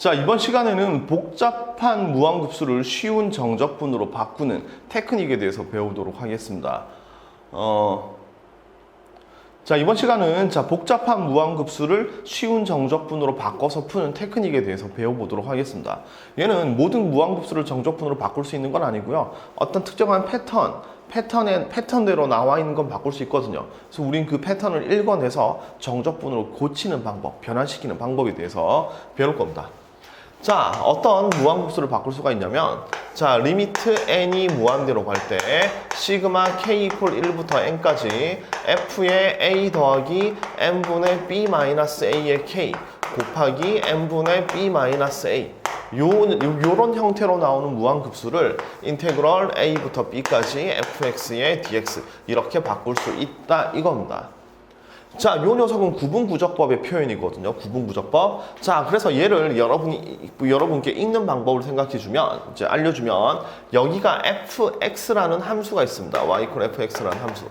자, 이번 시간에는 복잡한 무한급수를 쉬운 정적분으로 바꾸는 테크닉에 대해서 배우도록 하겠습니다. 자, 이번 시간은 복잡한 무한급수를 쉬운 정적분으로 바꿔서 푸는 테크닉에 대해서 배워보도록 하겠습니다. 얘는 모든 무한급수를 정적분으로 바꿀 수 있는 건 아니고요. 어떤 특정한 패턴대로 나와 있는 건 바꿀 수 있거든요. 그래서 우린 그 패턴을 읽어내서 정적분으로 고치는 방법, 변환시키는 방법에 대해서 배울 겁니다. 자, 어떤 무한급수를 바꿀 수가 있냐면, 자, 리미트 n이 무한대로 갈 때 시그마 k 이퀄 1부터 n까지 f의 a 더하기 n분의 b 마이너스 a의 k 곱하기 n분의 b 마이너스 a 요런 형태로 나오는 무한급수를 인테그럴 a부터 b까지 fx의 dx 이렇게 바꿀 수 있다 이겁니다. 자, 요 녀석은 구분구적법의 표현이거든요. 구분구적법. 자, 그래서 얘를 여러분께 읽는 방법을 알려주면, 여기가 fx라는 함수가 있습니다. y equal fx라는 함수.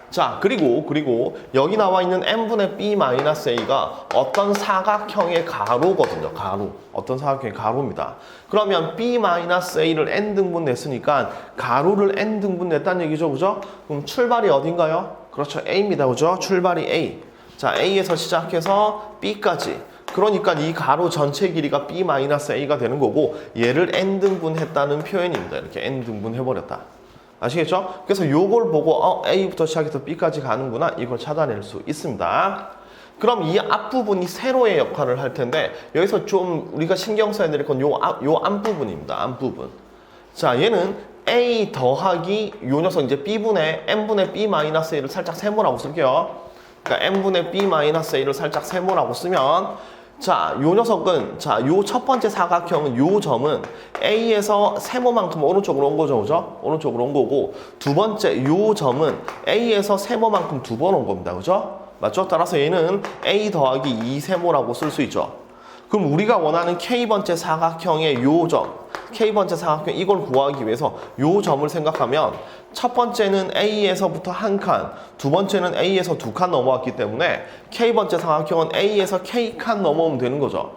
자, 그리고 여기 나와 있는 n분의 b 마이너스 a가 어떤 사각형의 가로거든요. 가로. 어떤 사각형의 가로입니다. 그러면 b 마이너스 a를 n등분 냈으니까 가로를 n등분 냈다는 얘기죠. 그죠? 그럼 출발이 어딘가요? 그렇죠. A입니다. 그죠? 출발이 A. 자, A에서 시작해서 B까지. 그러니까 이 가로 전체 길이가 B-A가 되는 거고, 얘를 N등분 했다는 표현입니다. 이렇게 N등분 해버렸다. 아시겠죠? 그래서 요걸 보고, A부터 시작해서 B까지 가는구나. 이걸 찾아낼 수 있습니다. 그럼 이 앞부분이 세로의 역할을 할 텐데, 여기서 좀 우리가 신경 써야 될 건 요 앞부분입니다. 앞부분. 자, 얘는 a 더하기 요 녀석 이제 b분의 n분의 b 마이너스 a를 살짝 세모라고 쓸게요. 그러니까 n분의 b 마이너스 a를 살짝 세모라고 쓰면, 자, 요 녀석은, 자, 요 첫 번째 사각형은 요 점은 a에서 세모만큼 오른쪽으로 온 거죠, 그죠? 오른쪽으로 온 거고, 두 번째 요 점은 a에서 세모만큼 두 번 온 겁니다, 그죠? 맞죠? 따라서 얘는 a 더하기 2세모라고 쓸 수 있죠. 그럼 우리가 원하는 k번째 사각형의 요 점, k번째 사각형 이걸 구하기 위해서 요 점을 생각하면, 첫 번째는 A에서부터 한 칸, 두 번째는 A에서 두 칸 넘어왔기 때문에 k번째 사각형은 A에서 K칸 넘어오면 되는 거죠.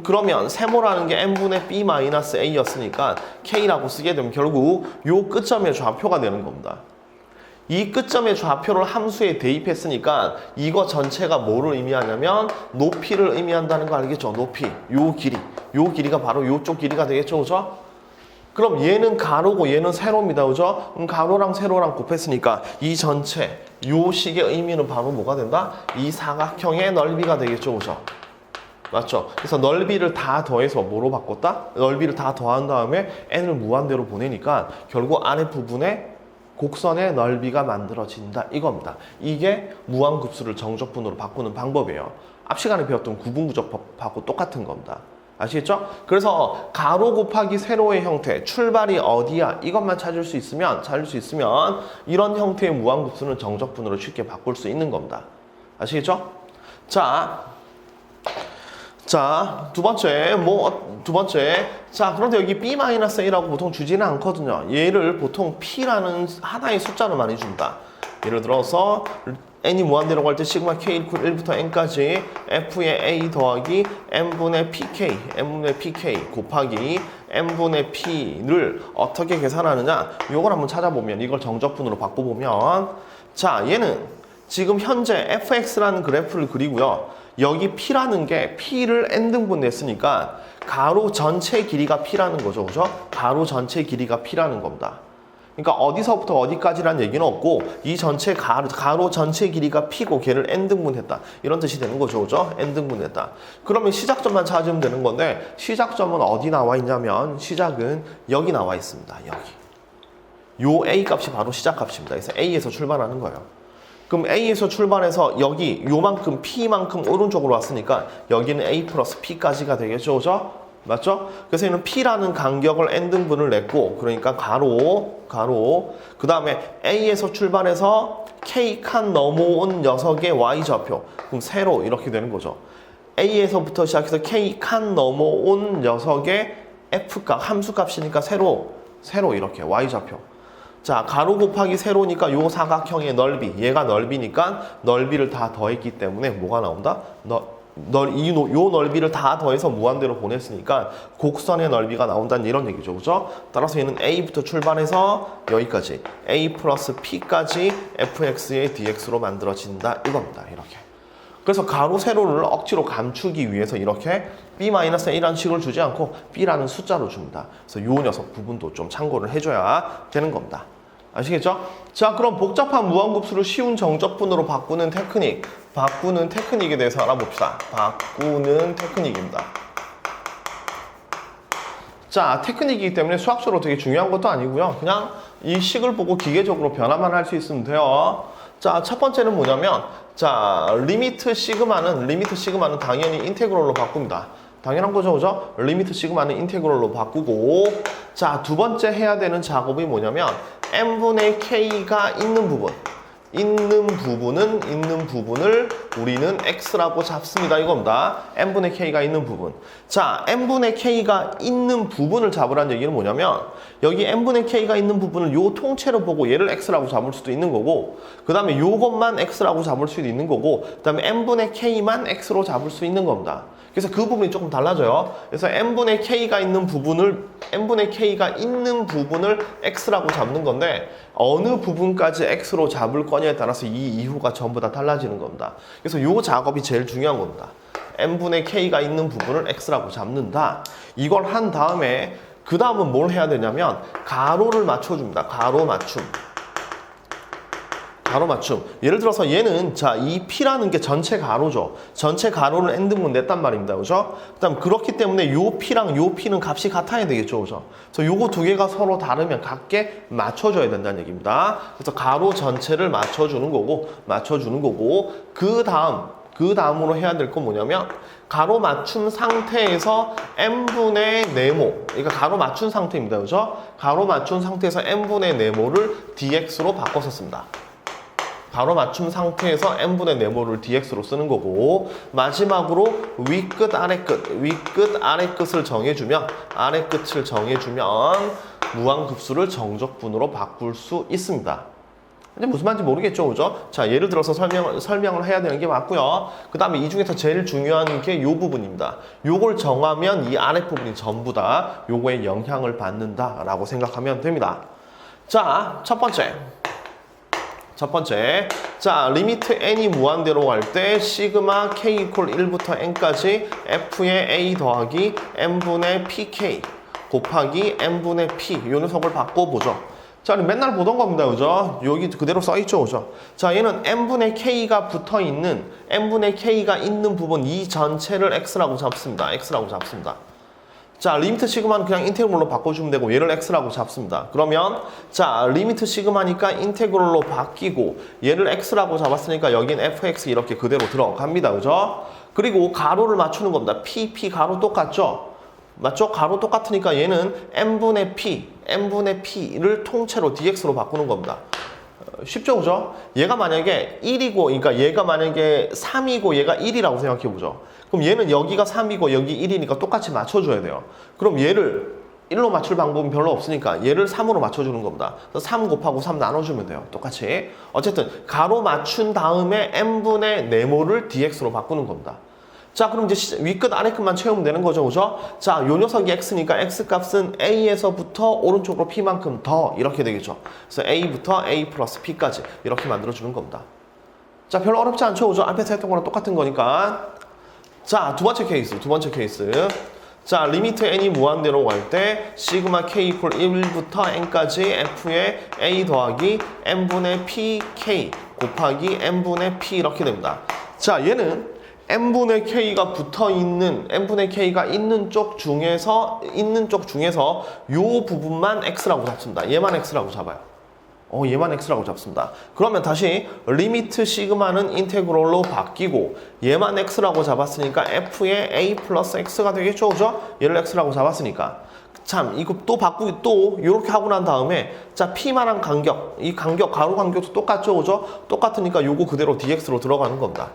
그러면 세모라는 게 n분의 b 마이너스 a였으니까 K라고 쓰게 되면 결국 요 끝점의 좌표가 되는 겁니다. 이 끝점의 좌표를 함수에 대입했으니까 이거 전체가 뭐를 의미하냐면 높이를 의미한다는 거 알겠죠? 높이, 요 길이가 바로 요쪽 길이가 되겠죠, 그죠? 그럼 얘는 가로고 얘는 세로입니다, 그죠? 가로랑 세로랑 곱했으니까 이 전체, 요 식의 의미는 바로 뭐가 된다? 이 사각형의 넓이가 되겠죠, 그죠? 맞죠? 그래서 넓이를 다 더해서 뭐로 바꿨다? 넓이를 다 더한 다음에 n을 무한대로 보내니까 결국 아래 부분에 곡선의 넓이가 만들어진다 이겁니다. 이게 무한급수를 정적분으로 바꾸는 방법이에요. 앞 시간에 배웠던 구분구적법하고 똑같은 겁니다. 아시겠죠? 그래서 가로 곱하기 세로의 형태, 출발이 어디야? 이것만 찾을 수 있으면 이런 형태의 무한급수는 정적분으로 쉽게 바꿀 수 있는 겁니다. 아시겠죠? 자, 두 번째. 자, 그런데 여기 b-a라고 보통 주지는 않거든요. 얘를 보통 p라는 하나의 숫자로 많이 준다. 예를 들어서 n이 무한대로 갈 때 시그마 k 이퀄 1부터 n까지 f의 a 더하기 n분의 pk 곱하기 n분의 p를 어떻게 계산하느냐? 이걸 한번 찾아보면, 이걸 정적분으로 바꿔보면, 자, 얘는 지금 현재 fx라는 그래프를 그리고요. 여기 p라는 게 p를 n등분 냈으니까 가로 전체 길이가 p라는 거죠, 그죠? 가로 전체 길이가 p라는 겁니다. 그러니까 어디서부터 어디까지라는 얘기는 없고, 이 전체 가로 전체 길이가 p고 걔를 n등분 했다 이런 뜻이 되는 거죠, 그죠? n등분 했다. 그러면 시작점만 찾으면 되는 건데, 시작점은 어디 나와 있냐면 시작은 여기 나와 있습니다. 여기. 요 a 값이 바로 시작값입니다. 그래서 a에서 출발하는 거예요. 그럼 A에서 출발해서 여기 요만큼 P만큼 오른쪽으로 왔으니까 여기는 A 플러스 P까지가 되겠죠, 그죠? 맞죠? 그래서 얘는 P라는 간격을 n등분을 냈고, 그러니까 가로 그 다음에 A에서 출발해서 K칸 넘어온 녀석의 Y좌표, 그럼 세로 이렇게 되는 거죠. A에서부터 시작해서 K칸 넘어온 녀석의 F값, 함수값이니까 세로 이렇게 Y좌표. 자, 가로 곱하기 세로니까 요 사각형의 넓이, 얘가 넓이니까 넓이를 다 더했기 때문에 뭐가 나온다? 요 넓이를 다 더해서 무한대로 보냈으니까 곡선의 넓이가 나온다는 이런 얘기죠. 그죠? 따라서 얘는 A부터 출발해서 여기까지 A 플러스 P까지 fx의 dx로 만들어진다 이겁니다. 이렇게. 그래서 가로 세로를 억지로 감추기 위해서 이렇게 b-a라는 식을 주지 않고 b라는 숫자로 줍니다. 그래서 요 녀석 부분도 좀 참고를 해줘야 되는 겁니다. 아시겠죠? 자, 그럼 복잡한 무한급수를 쉬운 정적분으로 바꾸는 테크닉에 대해서 알아봅시다. 바꾸는 테크닉입니다. 자, 테크닉이기 때문에 수학적으로 되게 중요한 것도 아니고요. 그냥 이 식을 보고 기계적으로 변화만 할 수 있으면 돼요. 자, 첫 번째는 뭐냐면, 자, 리미트 시그마는 당연히 인테그럴로 바꿉니다. 당연한 거죠, 그죠? 리미트 시그마는 인테그럴로 바꾸고, 자, 두 번째 해야 되는 작업이 뭐냐면, n분의 k가 있는 부분을 우리는 x라고 잡습니다. 이겁니다. n분의 k가 있는 부분. 자, n분의 k가 있는 부분을 잡으라는 얘기는 뭐냐면, 여기 n분의 k가 있는 부분을 요 통째로 보고 얘를 x라고 잡을 수도 있는 거고, 그 다음에 요것만 x라고 잡을 수도 있는 거고, 그 다음에 n분의 k만 x로 잡을 수 있는 겁니다. 그래서 그 부분이 조금 달라져요. 그래서 n분의 k가 있는 부분을 x라고 잡는 건데, 어느 부분까지 x로 잡을 거냐에 따라서 이 이후가 전부 다 달라지는 겁니다. 그래서 요 작업이 제일 중요한 겁니다. n분의 k가 있는 부분을 x라고 잡는다. 이걸 한 다음에 그 다음은 뭘 해야 되냐면 가로를 맞춰줍니다. 가로 맞춤. 예를 들어서 얘는 자, 이 P라는 게 전체 가로죠. 전체 가로를 n등분 냈단 말입니다. 그죠? 그다음 그렇기 때문에 요 P랑 요 P는 값이 같아야 되겠죠. 그죠? 그래서 요거 두 개가 서로 다르면 같게 맞춰줘야 된다는 얘기입니다. 그래서 가로 전체를 맞춰주는 거고 그 다음으로 해야 될 건 뭐냐면 가로 맞춘 상태에서 n분의 네모, 그러니까 가로 맞춘 상태입니다. 그죠? 가로 맞춘 상태에서 n분의 네모를 dx로 바꿔서 씁니다. 가로 맞춤 상태에서 n분의 네모를 dx로 쓰는 거고, 마지막으로 윗끝 아래끝을 정해주면 무한급수를 정적분으로 바꿀 수 있습니다. 근데 무슨 말인지 모르겠죠, 그죠? 자, 예를 들어서 설명을 해야 되는 게 맞고요. 그 다음에 이 중에서 제일 중요한 게 요 부분입니다. 요걸 정하면 이 아랫부분이 전부 다 요거에 영향을 받는다라고 생각하면 됩니다. 자, 첫 번째, 자, 리미트 n이 무한대로 갈 때 시그마 k 이퀄 1부터 n까지 f의 a 더하기 n분의 pk 곱하기 n분의 p 요 녀석을 바꿔보죠. 자, 맨날 보던 겁니다. 그죠? 여기 그대로 써있죠. 그죠? 자, 얘는 n분의 k가 있는 부분 이 전체를 x라고 잡습니다. 자, 리미트 시그마는 그냥 인테그럴로 바꿔주면 되고 얘를 x라고 잡습니다. 그러면 자, 리미트 시그마니까 인테그럴로 바뀌고 얘를 x라고 잡았으니까 여긴 fx 이렇게 그대로 들어갑니다. 그죠? 그리고 가로를 맞추는 겁니다. p 가로 똑같죠? 맞죠? 가로 똑같으니까 얘는 n분의 p를 통째로 dx로 바꾸는 겁니다. 쉽죠, 그죠? 얘가 만약에 1이고, 그러니까 얘가 만약에 3이고 얘가 1이라고 생각해보죠. 그럼 얘는 여기가 3이고 여기 1이니까 똑같이 맞춰줘야 돼요. 그럼 얘를 1로 맞출 방법은 별로 없으니까 얘를 3으로 맞춰주는 겁니다. 3 곱하고 3 나눠주면 돼요. 똑같이. 어쨌든 가로 맞춘 다음에 n분의 네모를 dx로 바꾸는 겁니다. 자, 그럼 이제 윗끝 아래끝만 채우면 되는 거죠, 그죠? 자, 요 녀석이 x니까 x값은 a에서부터 오른쪽으로 p만큼 더 이렇게 되겠죠. 그래서 a부터 a 플러스 p까지 이렇게 만들어주는 겁니다. 자, 별로 어렵지 않죠, 그죠? 앞에서 했던 거랑 똑같은 거니까. 자, 두 번째 케이스. 자, 리미트 n이 무한대로 갈 때 시그마 k 이퀄 1부터 n까지 f의 a 더하기 n분의 pk 곱하기 n분의 p 이렇게 됩니다. 자, 얘는 n분의 k가 있는 쪽 중에서 요 부분만 x라고 잡습니다. 얘만 x라고 잡아요. 얘만 x라고 잡습니다. 그러면 다시 리미트 시그마는 인테그럴로 바뀌고 얘만 x라고 잡았으니까 f의 a 플러스 x가 되겠죠, 그죠? 얘를 x라고 잡았으니까. 참, 이거 또 바꾸기 또 이렇게 하고 난 다음에 자, p만한 간격, 이 간격 가로 간격도 똑같죠, 그죠? 똑같으니까 요거 그대로 dx로 들어가는 겁니다.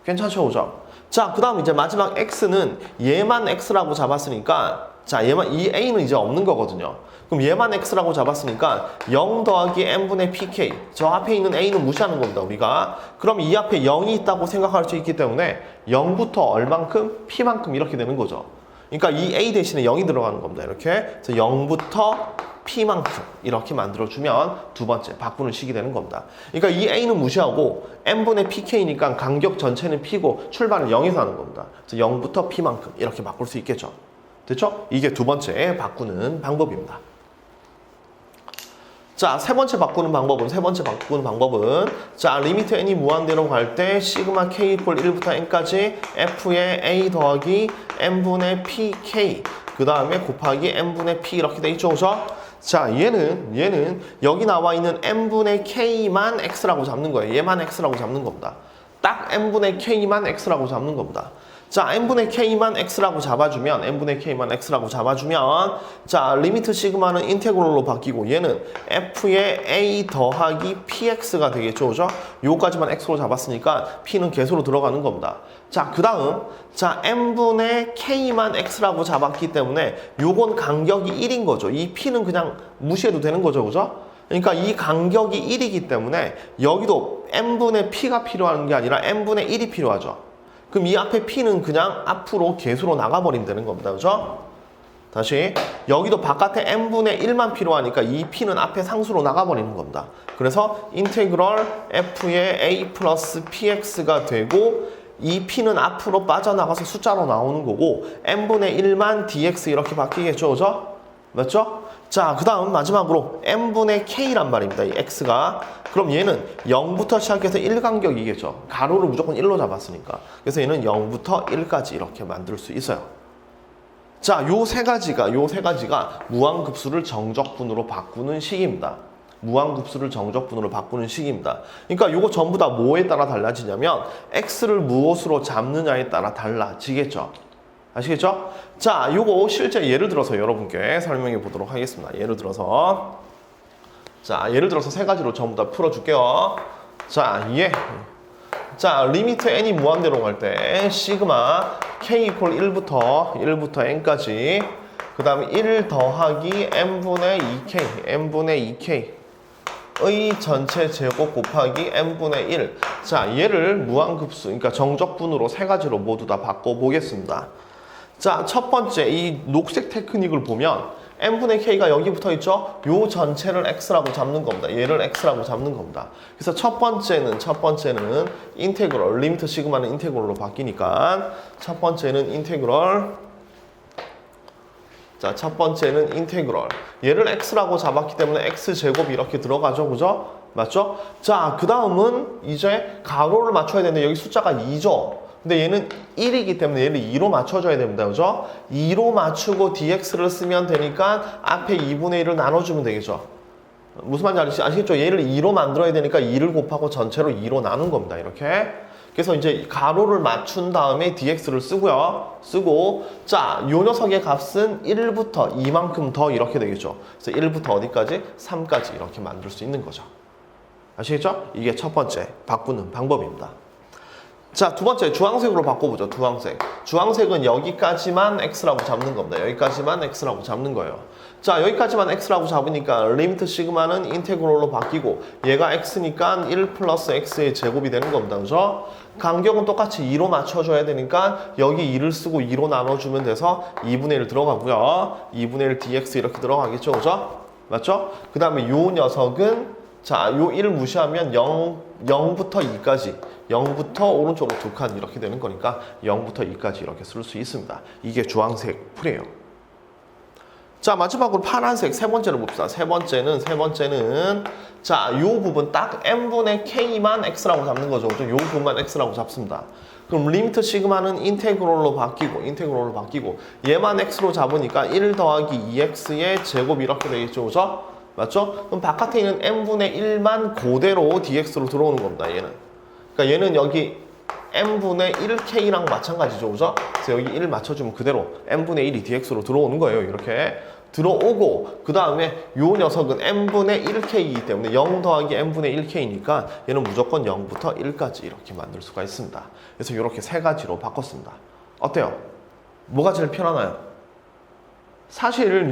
괜찮죠, 그죠? 자, 그 다음 이제 마지막 x는 얘만 x라고 잡았으니까 자, 얘만, 이 a는 이제 없는 거거든요. 그럼 얘만 x라고 잡았으니까 0 더하기 n분의 pk. 저 앞에 있는 a는 무시하는 겁니다, 우리가. 그럼 이 앞에 0이 있다고 생각할 수 있기 때문에 0부터 얼만큼? p만큼 이렇게 되는 거죠. 그러니까 이 a 대신에 0이 들어가는 겁니다, 이렇게. 그래서 0부터 p만큼 이렇게 만들어주면 두 번째 바꾸는 식이 되는 겁니다. 그러니까 이 a는 무시하고 n분의 pk니까 간격 전체는 p고 출발은 0에서 하는 겁니다. 그래서 0부터 p만큼 이렇게 바꿀 수 있겠죠. 됐죠? 이게 두 번째 바꾸는 방법입니다. 자, 세 번째 바꾸는 방법은 자, 리미트 n이 무한대로 갈 때 시그마 k 이퀄 1부터 n까지 f의 a 더하기 n분의 pk 그 다음에 곱하기 n분의 p 이렇게 돼 있죠, 그죠? 자, 얘는 여기 나와 있는 n분의 k만 x라고 잡는 거예요. 얘만 x라고 잡는 겁니다. 딱 n분의 k만 x라고 잡는 겁니다. 자, n분의 k만 x라고 잡아주면 자, 리미트 시그마는 인테그럴로 바뀌고 얘는 f의 a 더하기 px가 되겠죠, 그죠? 요까지만 x로 잡았으니까 p는 계수로 들어가는 겁니다. 자, 그 다음 자, n분의 k만 x라고 잡았기 때문에 요건 간격이 1인 거죠. 이 p는 그냥 무시해도 되는 거죠, 그죠? 그러니까 이 간격이 1이기 때문에 여기도 n분의 p가 필요한 게 아니라 n분의 1이 필요하죠. 그럼 이 앞에 p는 그냥 앞으로 계수로 나가버리면 되는 겁니다. 그죠? 다시 여기도 바깥에 n분의 1만 필요하니까 이 p는 앞에 상수로 나가버리는 겁니다. 그래서 인테그럴 f의 a 플러스 px가 되고 이 p는 앞으로 빠져나가서 숫자로 나오는 거고 n분의 1만 dx 이렇게 바뀌겠죠. 그죠? 맞죠? 자, 그 다음 마지막으로 n분의 k란 말입니다. 이 x가. 그럼 얘는 0부터 시작해서 1간격이겠죠. 가로를 무조건 1로 잡았으니까. 그래서 얘는 0부터 1까지 이렇게 만들 수 있어요. 자, 요 세 가지가 무한급수를 정적분으로 바꾸는 식입니다. 그러니까 요거 전부 다 뭐에 따라 달라지냐면 x를 무엇으로 잡느냐에 따라 달라지겠죠. 아시겠죠? 자, 요거 실제 예를 들어서 여러분께 설명해 보도록 하겠습니다. 예를 들어서 세 가지로 전부 다 풀어줄게요. 자, 자, 리미트 n이 무한대로 갈 때 시그마 k 이퀄 1부터 n까지 그 다음에 1 더하기 n분의 2k 의 전체 제곱 곱하기 n분의 1. 자, 얘를 무한급수, 그러니까 정적분으로 세 가지로 모두 다 바꿔보겠습니다. 자, 첫 번째 이 녹색 테크닉을 보면 n분의 k가 여기 붙어 있죠? 요 전체를 x라고 잡는 겁니다. 얘를 x라고 잡는 겁니다. 그래서 첫 번째는 인테그럴, 리미트 시그마는 인테그럴로 바뀌니까 첫 번째는 인테그럴. 자, 첫 번째는 인테그럴. 얘를 x라고 잡았기 때문에 x제곱이 이렇게 들어가죠, 그죠? 맞죠? 자, 그 다음은 이제 가로를 맞춰야 되는데 여기 숫자가 2죠? 근데 얘는 1이기 때문에 얘를 2로 맞춰줘야 됩니다. 그죠? 2로 맞추고 dx를 쓰면 되니까 앞에 2분의 1을 나눠주면 되겠죠? 무슨 말인지 아시겠죠? 얘를 2로 만들어야 되니까 2를 곱하고 전체로 2로 나눈 겁니다. 이렇게. 그래서 이제 가로를 맞춘 다음에 dx를 쓰고 자, 요 녀석의 값은 1부터 2만큼 더 이렇게 되겠죠. 그래서 1부터 어디까지? 3까지 이렇게 만들 수 있는 거죠. 아시겠죠? 이게 첫 번째 바꾸는 방법입니다. 자, 두 번째 주황색으로 바꿔보죠. 주황색은 여기까지만 x라고 잡는 겁니다. 여기까지만 x라고 잡는 거예요. 자, 여기까지만 x라고 잡으니까 리미트 시그마는 인테그럴로 바뀌고 얘가 x니까 1 플러스 x의 제곱이 되는 겁니다. 그죠? 간격은 똑같이 2로 맞춰줘야 되니까 여기 2를 쓰고 2로 나눠주면 돼서 2분의 1 들어가고요. 2분의 1 dx 이렇게 들어가겠죠. 그죠? 맞죠? 그 다음에 요 녀석은 자, 요 1을 무시하면 0부터 2까지 0부터 오른쪽으로 2칸 이렇게 되는 거니까 0부터 2까지 이렇게 쓸 수 있습니다. 이게 주황색 풀이에요. 자, 마지막으로 파란색 세 번째를 봅시다. 세 번째는 자, 요 부분 딱 n분의 k만 x라고 잡는 거죠. 요 부분만 x라고 잡습니다. 그럼 리미트 시그마는 인테그럴로 바뀌고 얘만 x로 잡으니까 1 더하기 2x의 제곱 이렇게 되겠죠. 그죠? 맞죠? 그럼 바깥에 있는 n분의 1만 그대로 dx로 들어오는 겁니다. 그러니까 얘는 여기 n분의 1k랑 마찬가지죠. 그죠? 그래서 여기 1 맞춰주면 그대로 n분의 1이 dx로 들어오는 거예요. 이렇게 들어오고 그 다음에 요 녀석은 n분의 1k이기 때문에 0 더하기 n분의 1k니까 얘는 무조건 0부터 1까지 이렇게 만들 수가 있습니다. 그래서 이렇게 세 가지로 바꿨습니다. 어때요? 뭐가 제일 편하나요? 사실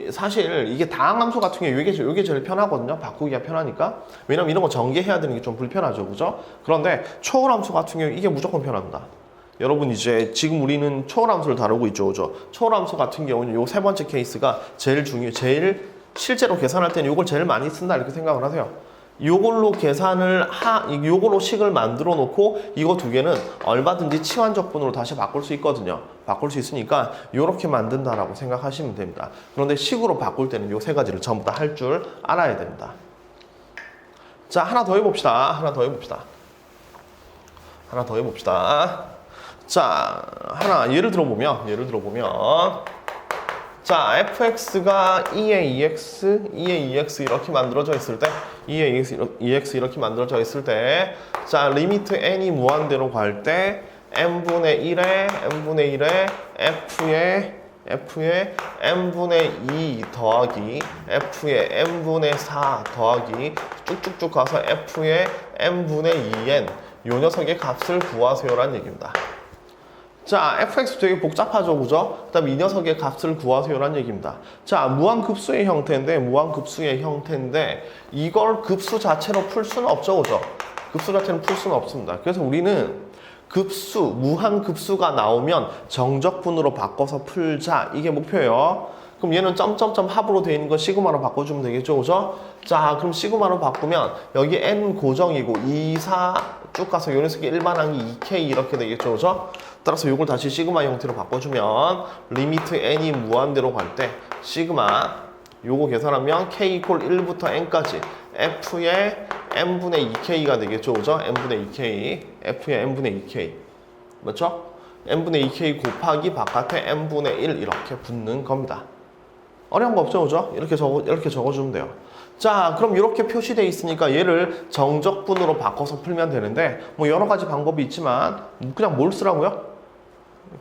사실 이게 다항함수 같은 경우에 이게 제일 편하거든요. 바꾸기가 편하니까. 왜냐면 이런 거 전개해야 되는 게 좀 불편하죠. 그죠? 그런데 초월함수 같은 경우에 이게 무조건 편합니다. 여러분 이제 지금 우리는 초월함수를 다루고 있죠. 그죠? 초월함수 같은 경우는 요 세 번째 케이스가 제일 실제로 계산할 때는 요걸 제일 많이 쓴다 이렇게 생각을 하세요. 요걸로 요걸로 식을 만들어 놓고 이거 두 개는 얼마든지 치환적분으로 다시 바꿀 수 있거든요. 바꿀 수 있으니까 요렇게 만든다라고 생각하시면 됩니다. 그런데 식으로 바꿀 때는 요 세 가지를 전부 다 할 줄 알아야 됩니다. 자, 하나 더 해봅시다. 자, 예를 들어보면 자, fx가 2의 2x 이렇게 만들어져 있을 때 2의 2x 이렇게 만들어져 있을 때 자, 리미트 n이 무한대로 갈 때 n분의 1에 f의 n분의 2 더하기 f의 n분의 4 더하기 쭉쭉쭉 가서 f의 n분의 2n 요 녀석의 값을 구하세요라는 얘기입니다. 자, fx 되게 복잡하죠, 그죠? 그 다음에 이 녀석의 값을 구하세요라는 얘기입니다. 자, 무한급수의 형태인데 이걸 급수 자체로 풀 수는 없죠, 그죠? 급수 자체는 풀 수는 없습니다. 그래서 우리는 무한급수가 나오면 정적분으로 바꿔서 풀자, 이게 목표예요. 그럼 얘는 점점점 합으로 되어 있는 거 시그마로 바꿔주면 되겠죠, 그죠? 자, 그럼 시그마로 바꾸면 여기 n 고정이고 2, 4 쭉 가서 요 녀석의 일반항이 2k 이렇게 되겠죠, 그죠? 따라서 이걸 다시 시그마 형태로 바꿔주면 리미트 n이 무한대로 갈 때 시그마 요거 계산하면 k 이퀄 1부터 n까지 f의 n분의 2k가 되겠죠, 그죠? n분의 2k, f의 n분의 2k 맞죠? n분의 2k 곱하기 바깥에 n분의 1 이렇게 붙는 겁니다. 어려운 거 없죠, 그죠? 이렇게 적어주면 돼요. 자, 그럼 이렇게 표시되어 있으니까 얘를 정적분으로 바꿔서 풀면 되는데 뭐 여러 가지 방법이 있지만 그냥 뭘 쓰라고요?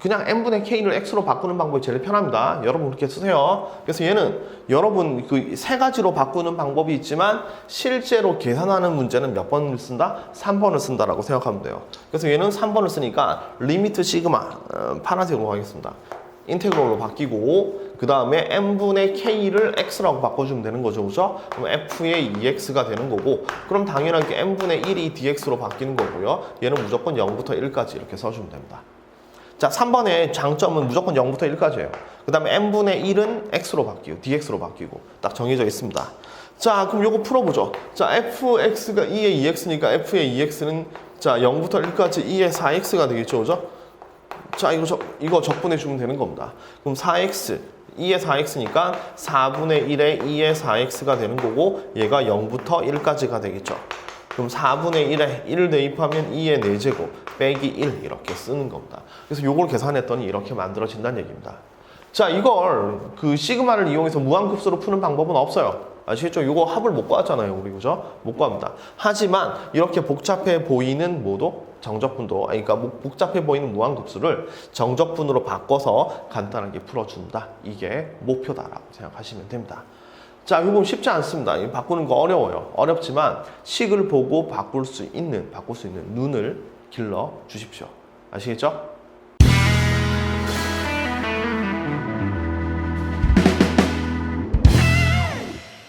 그냥 n분의 k를 x로 바꾸는 방법이 제일 편합니다. 여러분 그렇게 쓰세요. 그래서 얘는 여러분 그 세 가지로 바꾸는 방법이 있지만 실제로 계산하는 문제는 몇 번을 쓴다? 3번을 쓴다라고 생각하면 돼요. 그래서 얘는 3번을 쓰니까 리미트 시그마 파란색으로 가겠습니다. 인테그럴로 바뀌고 그 다음에 n분의 k를 x라고 바꿔주면 되는 거죠, 그죠? 그럼 f의 2x가 되는 거고 그럼 당연하게 n분의 1이 dx로 바뀌는 거고요. 얘는 무조건 0부터 1까지 이렇게 써주면 됩니다. 자, 3번의 장점은 무조건 0부터 1까지예요. 그 다음에 n분의 1은 x로 바뀌고 dx로 바뀌고 딱 정해져 있습니다. 자, 그럼 요거 풀어보죠. 자, fx가 2의 2x니까 f의 2x는 자 0부터 1까지 2의 4x가 되겠죠, 그죠? 자, 이거 적분해주면 되는 겁니다. 그럼 4x, 2의 4x니까 4분의 1에 2의 4x가 되는 거고 얘가 0부터 1까지가 되겠죠. 그럼 4분의 1에 1을 대입하면 2의 4제곱 빼기 1 이렇게 쓰는 겁니다. 그래서 요걸 계산했더니 이렇게 만들어진다는 얘기입니다. 자, 이걸 그 시그마를 이용해서 무한급수로 푸는 방법은 없어요. 아시겠죠? 요거 합을 못 구하잖아요, 우리, 그죠? 못 구합니다. 하지만 이렇게 복잡해 보이는 정적분도, 그러니까 복잡해 보이는 무한급수를 정적분으로 바꿔서 간단하게 풀어준다. 이게 목표다라고 생각하시면 됩니다. 자, 이건 쉽지 않습니다. 바꾸는 거 어려워요. 어렵지만 식을 보고 바꿀 수 있는 눈을 길러 주십시오. 아시겠죠?